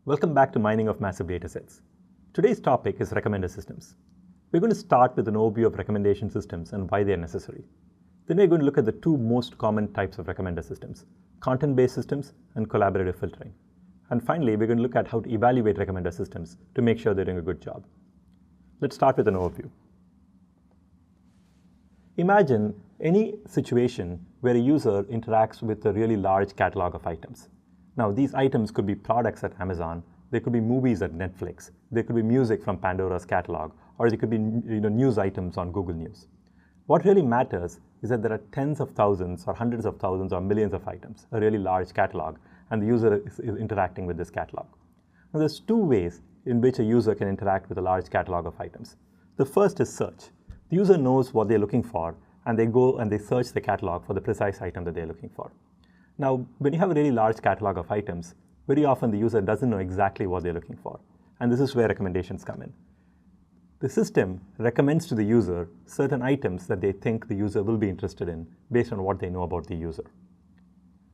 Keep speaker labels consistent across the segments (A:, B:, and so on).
A: Welcome back to Mining of Massive Datasets. Today's topic is recommender systems. We're going to start with an overview of recommendation systems and why they are necessary. Then we're going to look at the two most common types of recommender systems, content-based systems and collaborative filtering. And finally, we're going to look at how to evaluate recommender systems to make sure they're doing a good job. Let's start with an overview. Imagine any situation where a user interacts with a really large catalog of items. Now, these items could be products at Amazon, they could be movies at Netflix, they could be music from Pandora's catalog, or they could be news items on Google News. What really matters is that there are tens of thousands or hundreds of thousands or millions of items, a really large catalog, and the user is interacting with this catalog. Now, there's two ways in which a user can interact with a large catalog of items. The first is search. The user knows what they're looking for, and they go and they search the catalog for the precise item that they're looking for. Now, when you have a really large catalog of items, very often the user doesn't know exactly what they're looking for, and this is where recommendations come in. The system recommends to the user certain items that they think the user will be interested in based on what they know about the user.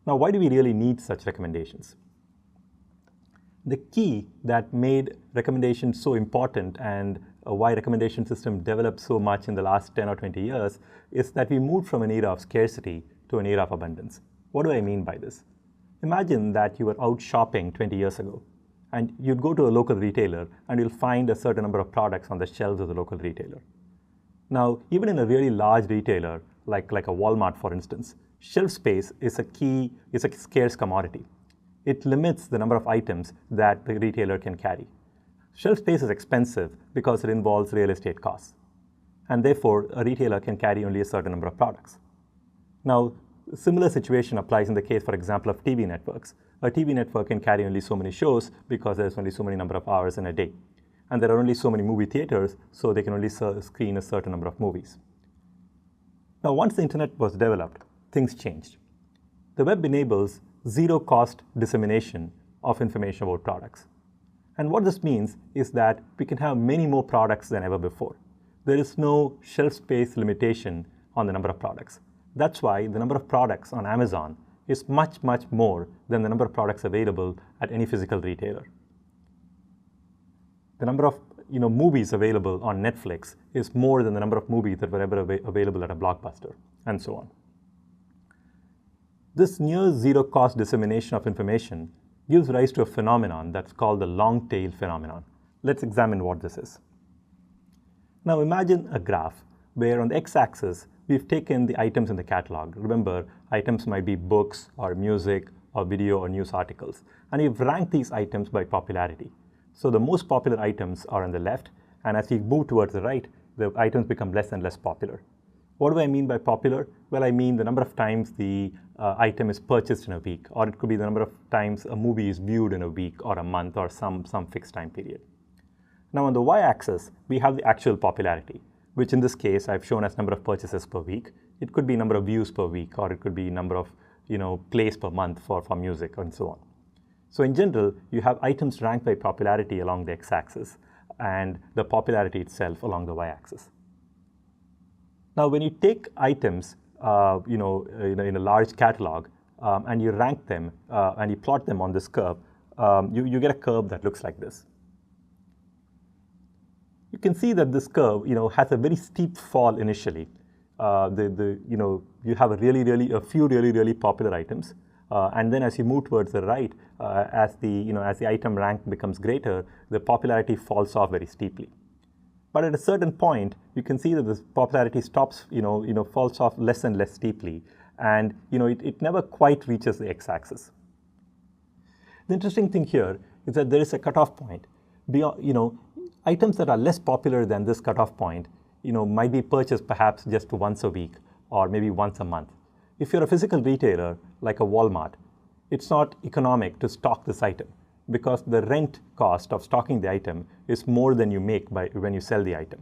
A: Now, why do we really need such recommendations? The key that made recommendations so important and why recommendation system developed so much in the last 10 or 20 years is that we moved from an era of scarcity to an era of abundance. What do I mean by this? Imagine that you were out shopping 20 years ago, and you'd go to a local retailer and you'll find a certain number of products on the shelves of the local retailer. Now, even in a really large retailer, like a Walmart, for instance, shelf space is a scarce commodity. It limits the number of items that the retailer can carry. Shelf space is expensive because it involves real estate costs, and therefore a retailer can carry only a certain number of products. Now, a similar situation applies in the case, for example, of TV networks. A TV network can carry only so many shows because there's only so many number of hours in a day. And there are only so many movie theaters, so they can only screen a certain number of movies. Now, once the internet was developed, things changed. The web enables zero-cost dissemination of information about products. And what this means is that we can have many more products than ever before. There is no shelf space limitation on the number of products. That's why the number of products on Amazon is much, much more than the number of products available at any physical retailer. The number of movies available on Netflix is more than the number of movies that were ever available at a Blockbuster, and so on. This near zero-cost dissemination of information gives rise to a phenomenon that's called the long-tail phenomenon. Let's examine what this is. Now, imagine a graph where on the x-axis, we've taken the items in the catalog. Remember, items might be books or music or video or news articles. And we've ranked these items by popularity. So the most popular items are on the left, and as we move towards the right, the items become less and less popular. What do I mean by popular? Well, I mean the number of times the item is purchased in a week, or it could be the number of times a movie is viewed in a week or a month or some fixed time period. Now on the y-axis, we have the actual popularity, which in this case I've shown as number of purchases per week. It could be number of views per week, or it could be number of plays per month for music, and so on. So in general, you have items ranked by popularity along the x-axis and the popularity itself along the y-axis. Now, when you take items in a large catalog and you rank them and you plot them on this curve, you get a curve that looks like this. You can see that this curve, has a very steep fall initially. You have a few really popular items, and then as you move towards the right, as the item rank becomes greater, the popularity falls off very steeply. But at a certain point, you can see that this popularity stops, falls off less and less steeply, and it never quite reaches the x-axis. The interesting thing here is that there is a cutoff point. Items that are less popular than this cutoff point, might be purchased perhaps just once a week or maybe once a month. If you're a physical retailer like a Walmart, it's not economic to stock this item because the rent cost of stocking the item is more than you make when you sell the item.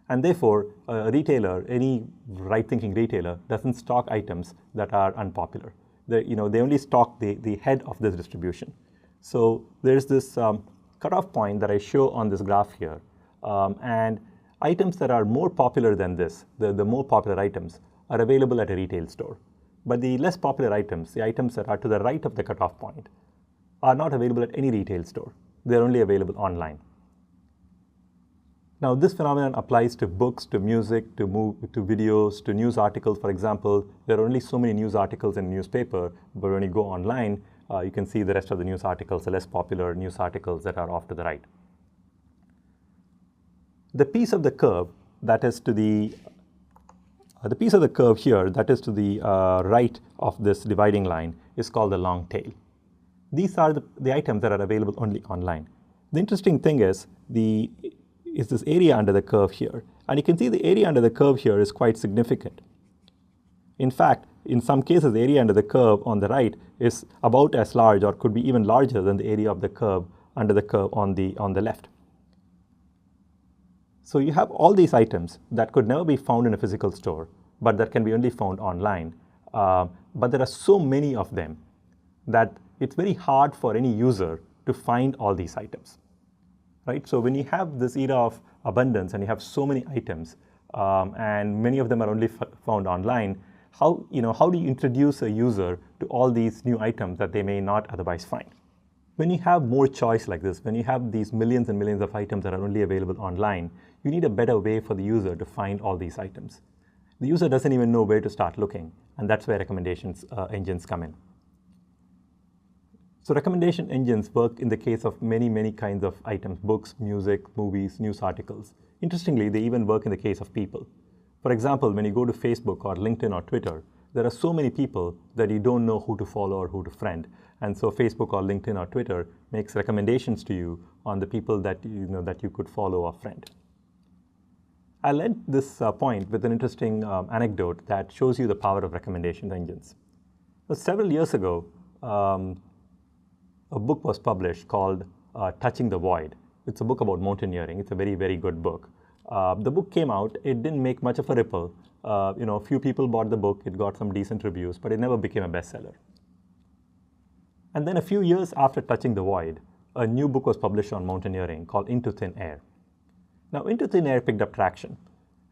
A: And therefore, a retailer, any right-thinking retailer, doesn't stock items that are unpopular. They only stock the head of this distribution. So there's this cutoff point that I show on this graph here, and items that are more popular than this, the more popular items, are available at a retail store. But the less popular items, the items that are to the right of the cutoff point, are not available at any retail store. They're only available online. Now, this phenomenon applies to books, to music, to videos, to news articles. For example, there are only so many news articles in a newspaper, but when you go online, you can see the rest of the news articles, the less popular news articles that are off to the right. The piece of the curve that is to the piece of the curve here that is to the right of this dividing line is called the long tail. These are the items that are available only online. The interesting thing is this area under the curve here. And you can see the area under the curve here is quite significant. In fact, in some cases, the area under the curve on the right is about as large or could be even larger than the area of the curve under the curve on the left. So you have all these items that could never be found in a physical store, but that can be only found online. But there are so many of them that it's very hard for any user to find all these items. Right? So when you have this era of abundance and you have so many items, and many of them are only found online, how do you introduce a user to all these new items that they may not otherwise find? When you have more choice like this, when you have these millions and millions of items that are only available online, you need a better way for the user to find all these items. The user doesn't even know where to start looking, and that's where recommendations engines come in. So recommendation engines work in the case of many, many kinds of items: books, music, movies, news articles. Interestingly, they even work in the case of people. For example, when you go to Facebook or LinkedIn or Twitter, there are so many people that you don't know who to follow or who to friend. And so Facebook or LinkedIn or Twitter makes recommendations to you on the people that you could follow or friend. I'll end this point with an interesting anecdote that shows you the power of recommendation engines. So several years ago, a book was published called Touching the Void. It's a book about mountaineering. It's a very, very good book. The book came out. It didn't make much of a ripple. A few people bought the book. It got some decent reviews, but it never became a bestseller. And then a few years after Touching the Void, a new book was published on mountaineering called Into Thin Air. Now, Into Thin Air picked up traction,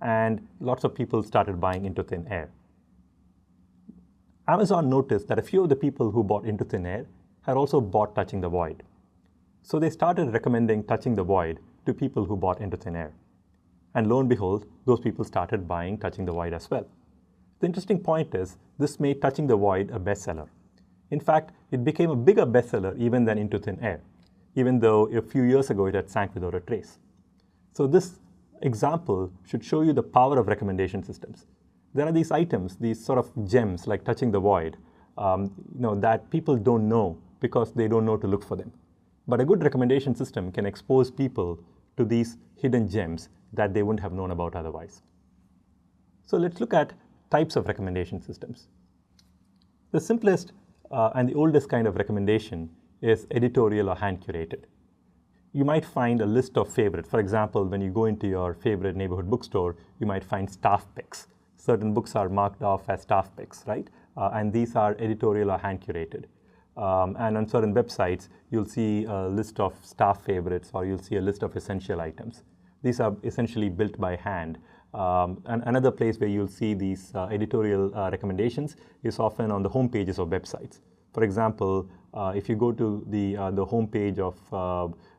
A: and lots of people started buying Into Thin Air. Amazon noticed that a few of the people who bought Into Thin Air had also bought Touching the Void. So they started recommending Touching the Void to people who bought Into Thin Air. And lo and behold, those people started buying Touching the Void as well. The interesting point is, this made Touching the Void a bestseller. In fact, it became a bigger bestseller even than Into Thin Air, even though a few years ago it had sank without a trace. So this example should show you the power of recommendation systems. There are these items, these sort of gems like Touching the Void, that people don't know because they don't know to look for them. But a good recommendation system can expose people to these hidden gems that they wouldn't have known about otherwise. So let's look at types of recommendation systems. The simplest and the oldest kind of recommendation is editorial or hand-curated. You might find a list of favorites. For example, when you go into your favorite neighborhood bookstore, you might find staff picks. Certain books are marked off as staff picks, right? And these are editorial or hand-curated. And on certain websites, you'll see a list of staff favorites, or you'll see a list of essential items. These are essentially built by hand. And another place where you'll see these editorial recommendations is often on the home pages of websites. For example, if you go to the home page of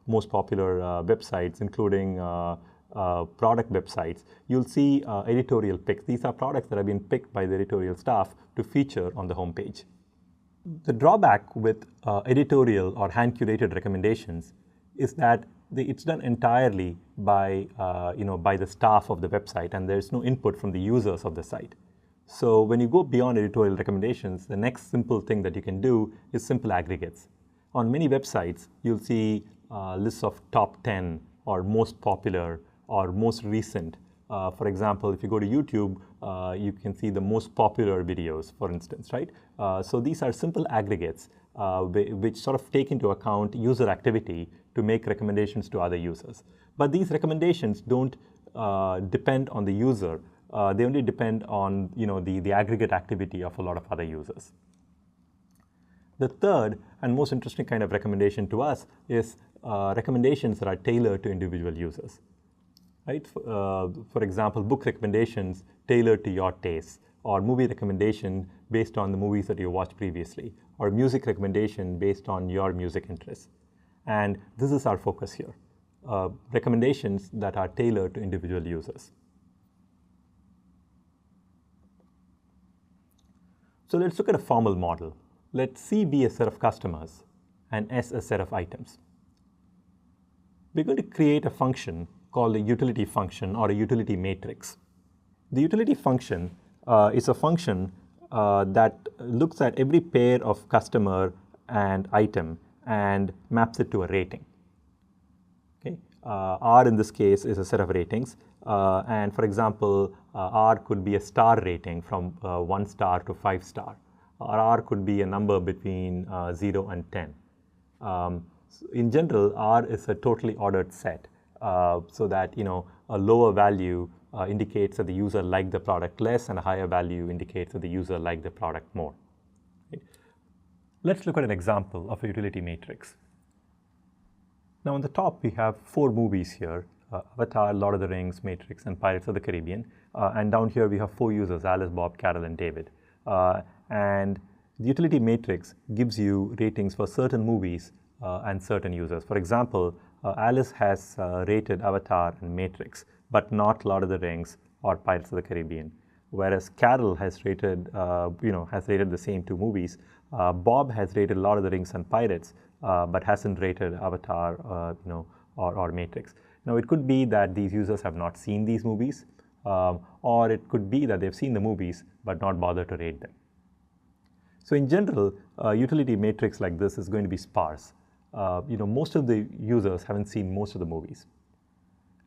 A: most popular websites, including product websites, you'll see editorial picks. These are products that have been picked by the editorial staff to feature on the home page. The drawback with editorial or hand-curated recommendations is that it's done entirely by the staff of the website, and there's no input from the users of the site. So when you go beyond editorial recommendations, the next simple thing that you can do is simple aggregates. On many websites, you'll see lists of top 10 or most popular or most recent. For example, if you go to YouTube, you can see the most popular videos, for instance, right? So these are simple aggregates which sort of take into account user activity to make recommendations to other users. But these recommendations don't depend on the user. They only depend on the aggregate activity of a lot of other users. The third and most interesting kind of recommendation to us is recommendations that are tailored to individual users. Right? For example, book recommendations tailored to your tastes, or movie recommendation based on the movies that you watched previously, or music recommendation based on your music interests. And this is our focus here, recommendations that are tailored to individual users. So let's look at a formal model. Let C be a set of customers and S a set of items. We're going to create a function called a utility function or a utility matrix. The utility function is a function that looks at every pair of customer and item and maps it to a rating. Okay? R in this case is a set of ratings, and for example, R could be a star rating from 1 star to 5 star, or R could be a number between 0 and 10. In general, R is a totally ordered set, so that a lower value indicates that the user liked the product less, and a higher value indicates that the user liked the product more. Right? Let's look at an example of a utility matrix. Now on the top we have 4 movies here, Avatar, Lord of the Rings, Matrix, and Pirates of the Caribbean. And down here we have 4 users, Alice, Bob, Carol, and David. And the utility matrix gives you ratings for certain movies and certain users. For example, Alice has rated Avatar and Matrix, but not Lord of the Rings or Pirates of the Caribbean. Whereas Carol has rated, the same 2 movies. Bob has rated Lord of the Rings and Pirates, but hasn't rated Avatar, or Matrix. Now, it could be that these users have not seen these movies, or it could be that they've seen the movies but not bothered to rate them. So, in general, a utility matrix like this is going to be sparse. Most of the users haven't seen most of the movies,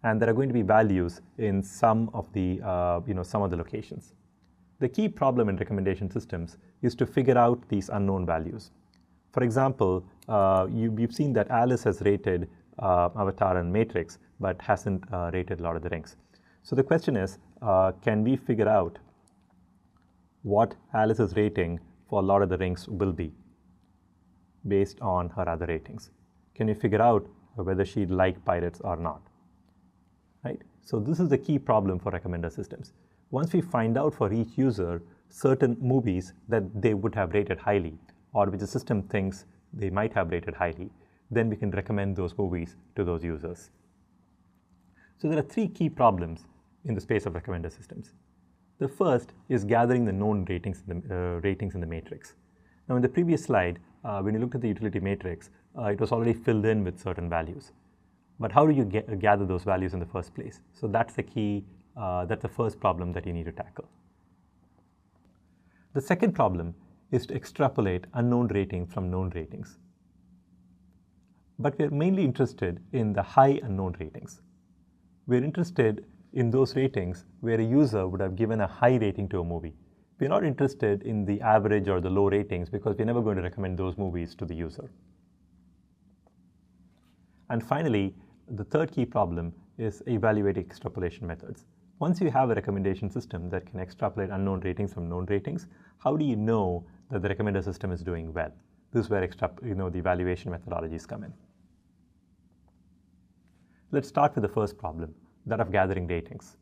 A: and there are going to be values in some of the locations. The key problem in recommendation systems is to figure out these unknown values. For example, you've seen that Alice has rated Avatar and Matrix, but hasn't rated Lord of the Rings. So the question is, can we figure out what Alice's rating for Lord of the Rings will be based on her other ratings? Can we figure out whether she'd like Pirates or not? Right? So this is the key problem for recommender systems. Once we find out for each user certain movies that they would have rated highly, or which the system thinks they might have rated highly, then we can recommend those movies to those users. So there are 3 key problems in the space of recommender systems. The first is gathering the known ratings in the matrix. Now in the previous slide, when you looked at the utility matrix, it was already filled in with certain values. But how do you gather those values in the first place? So that's the key, that's the first problem that you need to tackle. The second problem is to extrapolate unknown ratings from known ratings. But we're mainly interested in the high unknown ratings. We're interested in those ratings where a user would have given a high rating to a movie. We're not interested in the average or the low ratings because we're never going to recommend those movies to the user. And finally, the third key problem is evaluating extrapolation methods. Once you have a recommendation system that can extrapolate unknown ratings from known ratings, how do you know that the recommender system is doing well? This is where the evaluation methodologies come in. Let's start with the first problem, that of gathering ratings.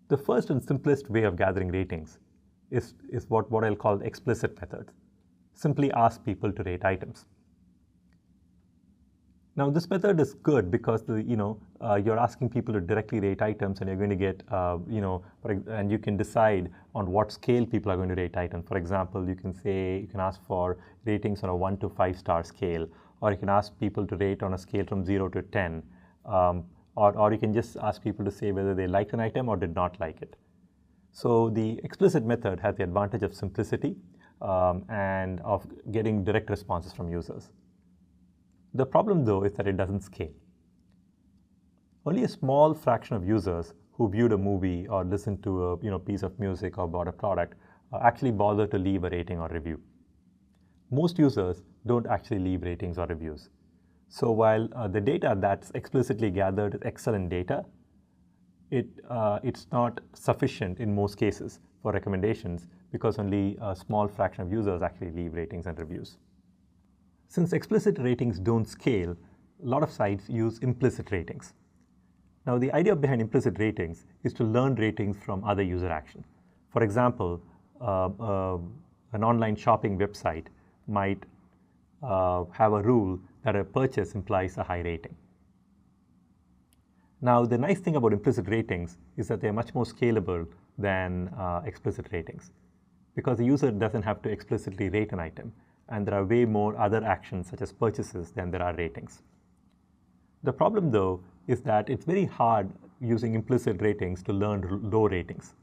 A: The first and simplest way of gathering ratings is what I'll call explicit methods. Simply ask people to rate items. Now this method is good because you're asking people to directly rate items, and you're going to get and you can decide on what scale people are going to rate items. For example, you can ask for ratings on a 1 to 5 star scale, or you can ask people to rate on a scale from 0 to 10, or you can just ask people to say whether they liked an item or did not like it. So the explicit method has the advantage of simplicity and of getting direct responses from users. The problem, though, is that it doesn't scale. Only a small fraction of users who viewed a movie or listened to a piece of music or bought a product actually bother to leave a rating or review. Most users don't actually leave ratings or reviews. So while the data that's explicitly gathered is excellent data, it's not sufficient in most cases for recommendations because only a small fraction of users actually leave ratings and reviews. Since explicit ratings don't scale, a lot of sites use implicit ratings. Now, the idea behind implicit ratings is to learn ratings from other user action. For example, an online shopping website might have a rule that a purchase implies a high rating. Now, the nice thing about implicit ratings is that they're much more scalable than explicit ratings, because the user doesn't have to explicitly rate an item, and there are way more other actions such as purchases than there are ratings. The problem, though, is that it's very hard using implicit ratings to learn low ratings.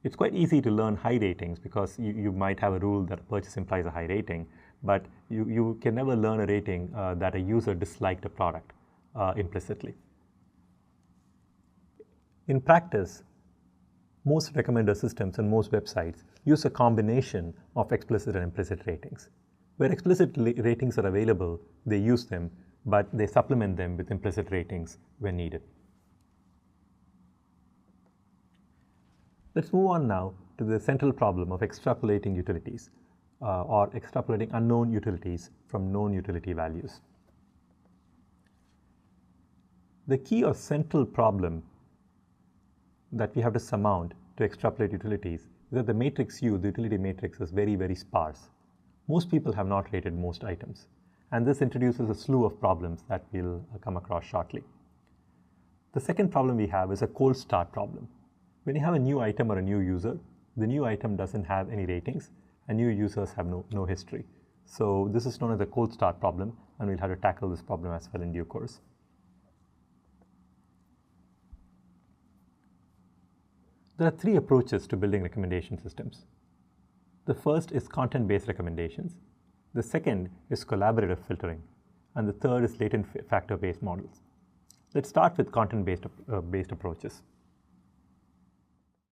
A: It's quite easy to learn high ratings because you might have a rule that a purchase implies a high rating, but you can never learn a rating that a user disliked a product implicitly. In practice, most recommender systems and most websites use a combination of explicit and implicit ratings. Where explicit ratings are available, they use them, but they supplement them with implicit ratings when needed. Let's move on now to the central problem of extrapolating utilities or extrapolating unknown utilities from known utility values. The key or central problem that we have to surmount to extrapolate utilities is that the matrix U, the utility matrix, is very, very sparse. Most people have not rated most items, and this introduces a slew of problems that we'll come across shortly. The second problem we have is a cold start problem. When you have a new item or a new user, the new item doesn't have any ratings, and new users have no history. So this is known as the cold start problem, and we'll have to tackle this problem as well in due course. There are three approaches to building recommendation systems. The first is content-based recommendations. The second is collaborative filtering. And the third is latent factor-based models. Let's start with content-based approaches.